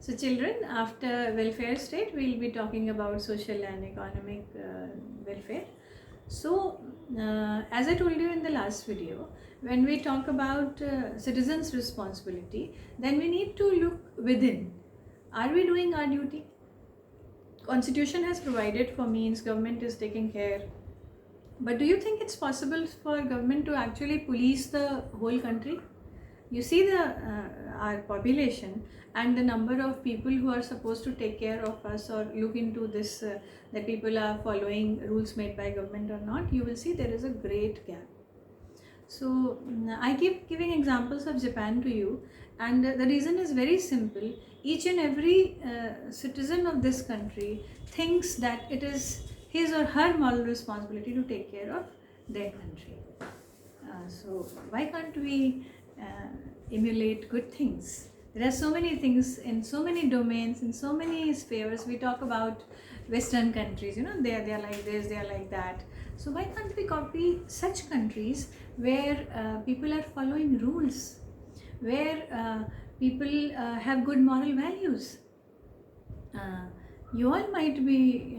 So children, after welfare state, we'll be talking about social and economic welfare. So as I told you in the last video, when we talk about citizens' responsibility, then we need to look within. Are we doing our duty? Constitution has provided for means, government is taking care. But do you think it's possible for government to actually police the whole country? You see our population and the number of people who are supposed to take care of us or look into this, that people are following rules made by government or not, you will see there is a great gap. So I keep giving examples of Japan to you, and the reason is very simple. Each and every citizen of this country thinks that it is his or her moral responsibility to take care of their country. So why can't we emulate good things? There are so many things in so many domains, in so many spheres. We talk about Western countries, they are like this, they are like that. So why can't we copy such countries where people are following rules, where people have good moral values? You all might be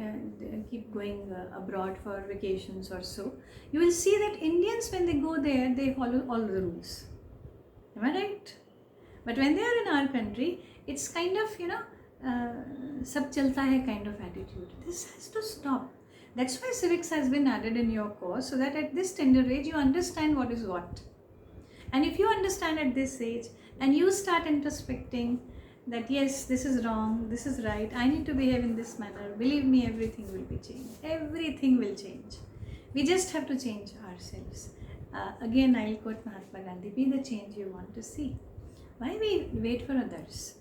keep going abroad for vacations or so. You will see that Indians, when they go there, they follow all the rules. Am I right? But when they are in our country, it's kind of, sab chalta hai kind of attitude. This has to stop. That's why civics has been added in your course, so that at this tender age you understand what is what. And if you understand at this age and you start introspecting that yes, this is wrong, this is right, I need to behave in this manner, believe me, everything will be changed. Everything will change. We just have to change ourselves. Again, I'll quote Mahatma Gandhi, be the change you want to see. Why we wait for others?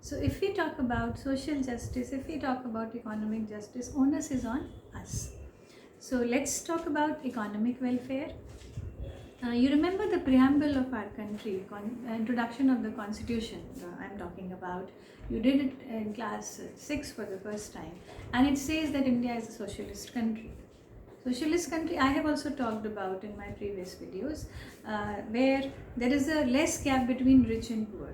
So if we talk about social justice, if we talk about economic justice, onus is on us. So let's talk about economic welfare. You remember the preamble of our country, introduction of the constitution I'm talking about. You did it in class 6 for the first time, and it says that India is a socialist country. Socialist country I have also talked about in my previous videos, where there is a less gap between rich and poor,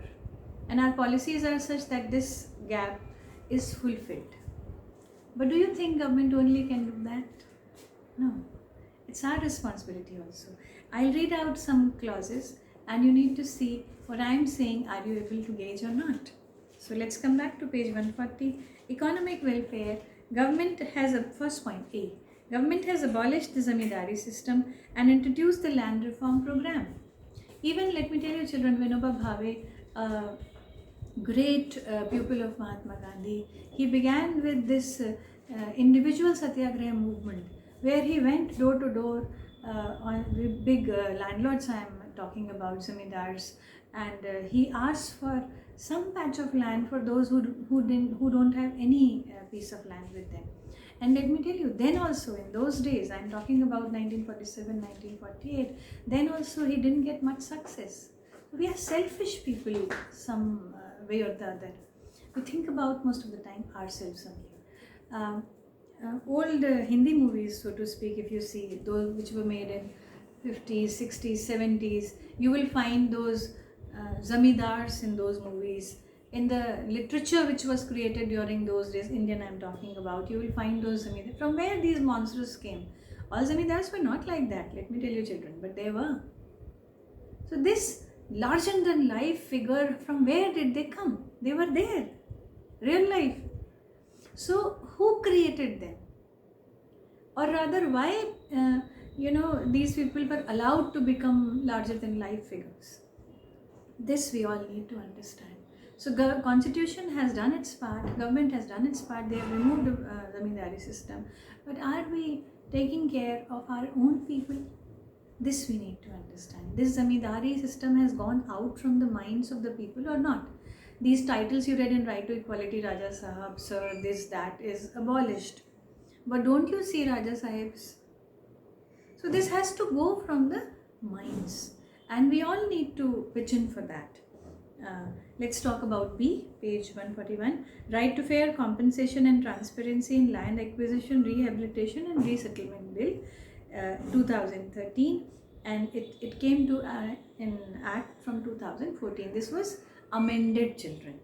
and our policies are such that this gap is fulfilled. But do you think government only can do that? No, it's our responsibility also. I'll read out some clauses and you need to see what I'm saying, are you able to gauge or not. So let's come back to page 140. Economic welfare. Government has a first point A. Government has abolished the zamindari system and introduced the land reform program. Even, let me tell you children, Vinoba Bhave, great pupil of Mahatma Gandhi, he began with this individual satyagraha movement, where he went door to door on big landlords, I am talking about zamindars, and he asked for some patch of land for those who don't have any piece of land with them. And let me tell you, then also in those days, I'm talking about 1947, 1948, then also he didn't get much success. We are selfish people some way or the other. We think about most of the time ourselves only. Old Hindi movies, so to speak, if you see those which were made in 50s, 60s, 70s, you will find those zamindars in those movies. In the literature which was created during those days, Indian I'm talking about, you will find those zamindars. From where these monsters came? All zamindars were not like that, let me tell you children, but they were. So this larger than life figure, from where did they come? They were there, real life. So who created them? Or rather, why these people were allowed to become larger than life figures? This we all need to understand. So constitution has done its part, government has done its part, they have removed the zamindari system, but are we taking care of our own people? This we need to understand. This zamindari system has gone out from the minds of the people or not? These titles you read in Right to Equality, Raja Sahab, Sir, this, that is abolished. But don't you see Raja Sahibs? So this has to go from the minds, and we all need to pitch in for that. Let's talk about B, page 141. Right to fair compensation and transparency in land acquisition, rehabilitation and resettlement bill, 2013, and it came to an act from 2014. This was amended, children.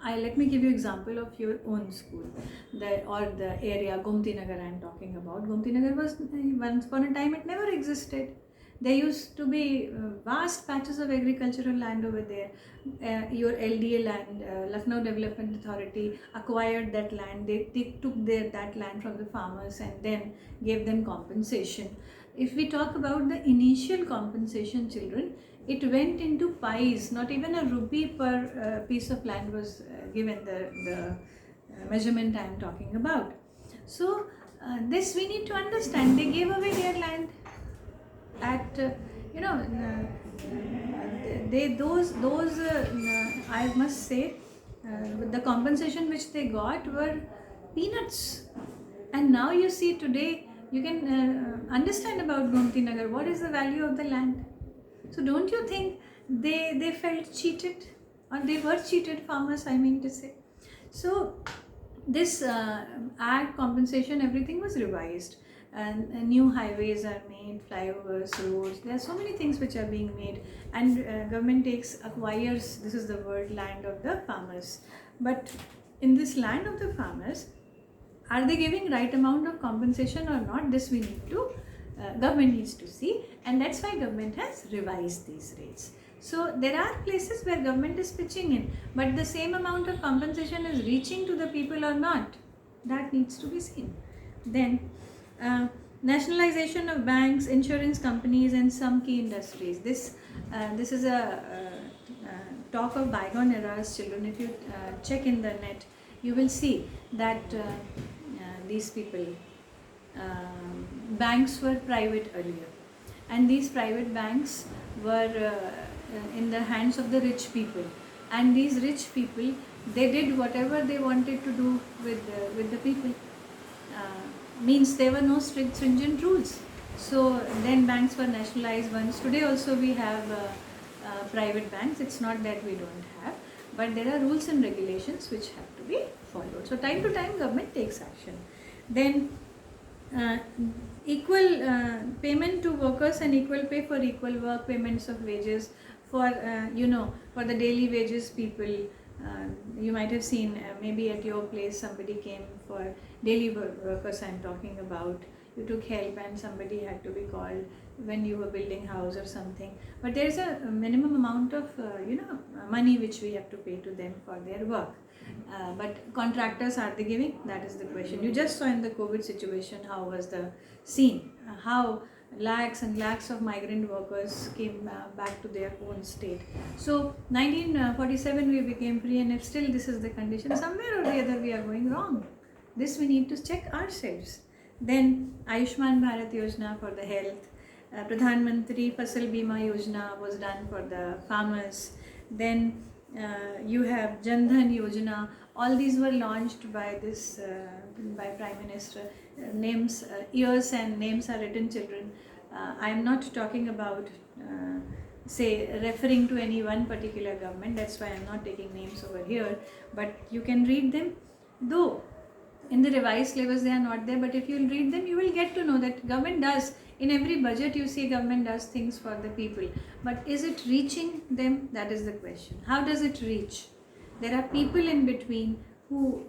let me give you example of your own school, the area Gomti Nagar I am talking about. Gomti Nagar was once upon a time it never existed. There used to be vast patches of agricultural land over there. Your LDA land, Lucknow Development Authority, acquired that land. They took that land from the farmers and then gave them compensation. If we talk about the initial compensation, children, it went into pies. Not even a rupee per piece of land was given, the measurement I am talking about. So this we need to understand. They gave away their land at you know they those I must say the compensation which they got were peanuts. And now you see today you can understand about Gomti Nagar, what is the value of the land. So don't you think they felt cheated, or they were cheated, farmers I mean to say. So this ag compensation, everything was revised, and new highways are made, flyovers, roads. There are so many things which are being made, and government acquires, this is the word, land of the farmers. But in this land of the farmers, are they giving right amount of compensation or not? This we need to government needs to see, and that's why government has revised these rates. So there are places where government is pitching in, but the same amount of compensation is reaching to the people or not, that needs to be seen. Then nationalization of banks, insurance companies, and some key industries. This is a talk of bygone eras, children. If you check in the net, you will see that these people, banks were private earlier, and these private banks were in the hands of the rich people, and these rich people, they did whatever they wanted to do with the people. Means there were no strict stringent rules. So then banks were nationalized once. Today also we have private banks. It's not that we don't have, but there are rules and regulations which have to be followed. So time to time government takes action. Then equal payment to workers and equal pay for equal work, payments of wages for for the daily wages people. You might have seen maybe at your place somebody came for daily workers I'm talking about. You took help and somebody had to be called when you were building house or something, but there is a minimum amount of money which we have to pay to them for their work. But contractors, are they giving? That is the question. You just saw in the COVID situation how was the scene, how lakhs and lakhs of migrant workers came back to their own state. So 1947 we became free, and if still this is the condition, somewhere or the other we are going wrong. This we need to check ourselves. Then Ayushman Bharat Yojana for the health, Pradhan Mantri Fasal Bima Yojana was done for the farmers. Then you have Jan Dhan Yojana. All these were launched by this by Prime Minister. Names, years and names are written, children. I am not talking about say referring to any one particular government. That's why I am not taking names over here. But you can read them, though in the revised syllabus they are not there, but if you will read them, you will get to know that government does, in every budget you see government does things for the people, but is it reaching them? That is the question. How does it reach? There are people in between who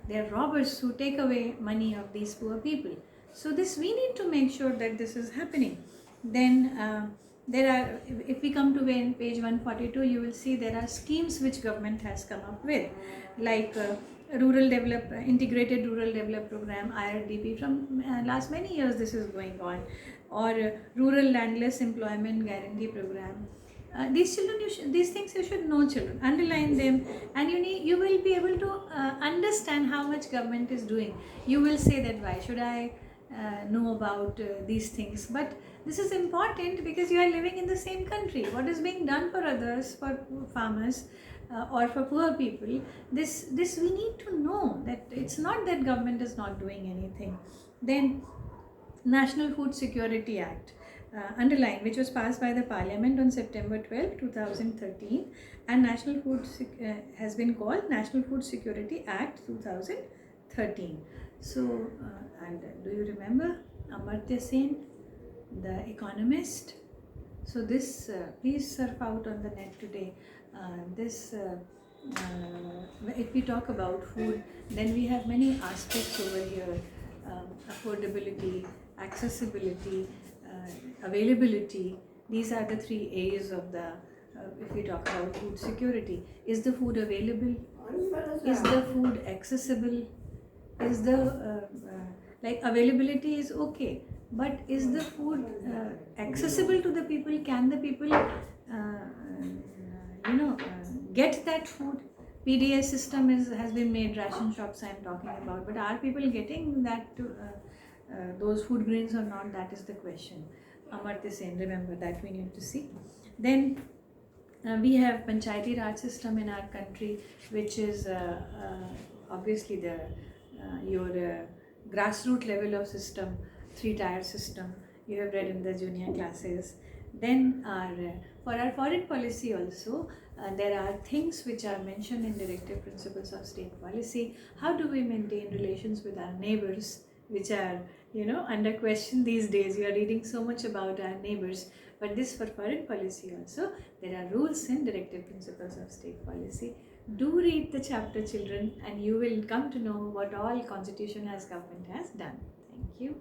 they are robbers who take away money of these poor people. So this we need to make sure that this is happening. Then there are, if we come to page 142, you will see there are schemes which government has come up with, like integrated rural development program, IRDP. From last many years this is going on, or rural landless employment guarantee program. These children, these things you should know, children. Underline them, and you will be able to understand how much government is doing. You will say that why should I know about these things? But this is important because you are living in the same country. What is being done for others, for farmers or for poor people, this we need to know, that it's not that government is not doing anything. Then National Food Security Act, underline, which was passed by the Parliament on September 12, 2013, and National Food has been called National Food Security Act 2013. So, and do you remember Amartya Sen, the economist? So this, please surf out on the net today. This if we talk about food, then we have many aspects over here: affordability, accessibility, availability. These are the three A's of the. If we talk about food security, is the food available? Is the food accessible? Is the like availability is okay, but is the food accessible to the people? Can the people get that food? PDS system has been made, ration shops I am talking about, but are people getting that those food grains or not? That is the question. Amartya Sen, remember that we need to see. Then we have Panchayati Raj system in our country, which is obviously the your grassroots level of system, three-tier system. You have read in the junior classes. Then for our foreign policy also, there are things which are mentioned in directive principles of state policy. How do we maintain relations with our neighbors, which are under question these days? You are reading so much about our neighbors, but this for foreign policy also, there are rules and directive principles of state policy. Do read the chapter, children, and you will come to know what all constitution as government has done. Thank you.